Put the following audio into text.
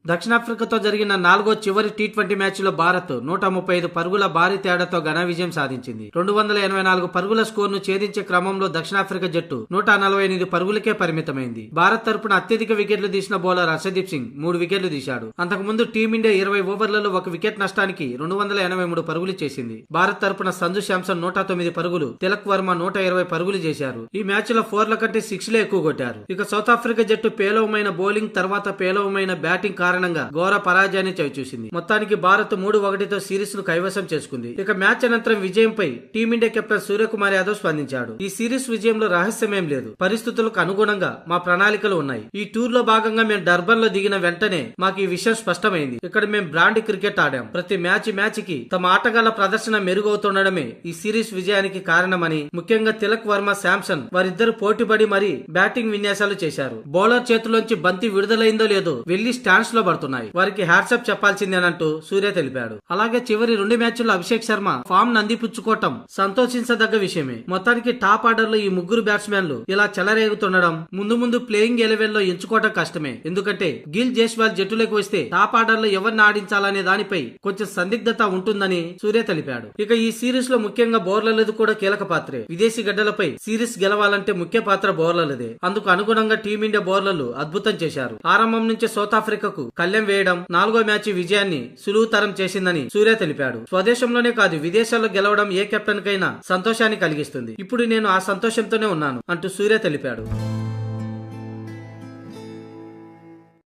దక్షిణాఫ్రికాతో జరిగిన 4వ చివరి టీ20 మ్యాచ్లో భారత్ 135 పరుగుల భారీ తేడాతో ఘన విజయం సాధించింది. 284 పరుగుల స్కోర్ను ఛేదించే క్రమంలో దక్షిణాఫ్రికా జట్టు 148 పరుగులకే పరిమితమైంది. భారత్ తరపున అత్యధిక వికెట్లు తీసిన బౌలర్ హర్షదీప్ సింగ్ 3 వికెట్లు తీశాడు. అంతకుముందు టీమిండియా 20 ఓవర్లలో 1 వికెట్ నష్టానికి 283 పరుగులు చేసింది. భారత్ తరపున సంజు శాంసన్ 109 పరుగులు, తిలక్ వర్మ 120 పరుగులు చేశారు. ఈ మ్యాచ్ లో 4ల కంటే 6లే ఎక్కువ కొట్టారు. ఇక సౌత్ ఆఫ్రికా జట్టు పేలవమైన బౌలింగ్ తర్వాత పేలవమైన బ్యాటింగ్ కారణంగా ఘోర పరాజయాన్ని చవిచూసింది. మొత్తానికి భారత్ 3-1తో సిరీస్ ను కైవసం చేసుకుంది. ఇక మ్యాచ్ అనంతరం విజయంపై టీమిండియా కెప్టెన్ సూర్యకుమార్ యాదవ్ స్పందించాడు. ఈ సిరీస్ విజయంలో రహస్యమేం లేదు, పరిస్థితులకు అనుగుణంగా మా ప్రణాళికలు ఉన్నాయి. ఈ టూర్ లో భాగంగా మేము డర్బన్ లో దిగిన వెంటనే మాకు ఈ విషయం స్పష్టమైంది. ఇక్కడ మేము బ్రాండ్ క్రికెట్ ఆడాం. ప్రతి మ్యాచ్ కి తమ ఆటగాళ్ల ప్రదర్శన మెరుగవుతుండడమే ఈ సిరీస్ విజయానికి కారణమని, ముఖ్యంగా తిలక్ వర్మ, శాంసన్ వారిద్దరు పోటీపడి మరీ బ్యాటింగ్ విన్యాసాలు చేశారు. బౌలర్ చేతిలోంచి బంతి విడుదలైందో లేదో వెళ్లి స్టాండ్స్ లో పడుతున్నాయి. వారికి హ్యాట్సాప్ చెప్పాల్సిందేనంటూ సూర్య తెలిపాడు. అలాగే చివరి 2 మ్యాచ్ల్లో అభిషేక్ శర్మ ఫామ్ నందిపుచ్చుకోవటం సంతోషించదగ్గ విషయమే. మొత్తానికి టాప్ ఆర్డర్ లో ఈ ముగ్గురు బ్యాట్స్మెన్లు ఇలా చెలరేగుతుండడం ముందు ప్లేయింగ్ 11 లో ఎంచుకోవటం కష్టమే. ఎందుకంటే గిల్, జైస్వాల్ జట్టులోకి వస్తే టాప్ ఆర్డర్ లో ఎవరిని ఆడించాలనే దానిపై కొంచెం సందిగ్ధత ఉంటుందని సూర్య తెలిపాడు. ఇక ఈ సిరీస్ లో ముఖ్యంగా బౌలర్లది కూడా కీలక పాత్రే. విదేశీ గడ్డలపై సిరీస్ గెలవాలంటే ముఖ్య పాత్ర బౌలర్లదే. అందుకు అనుగుణంగా టీమిండియా బౌలర్లు అద్భుతం చేశారు. ఆరంభం నుంచే సౌత్ ఆఫ్రికాకు కళ్లెం వేయడం 4వ మ్యాచ్ విజయాన్ని సులువుతరం చేసిందని సూర్య తెలిపాడు. స్వదేశంలోనే కాదు విదేశాల్లో గెలవడం ఏ కెప్టెన్ కైనా సంతోషాన్ని కలిగిస్తుంది. ఇప్పుడు నేను ఆ సంతోషంతోనే ఉన్నాను అంటూ సూర్య తెలిపాడు.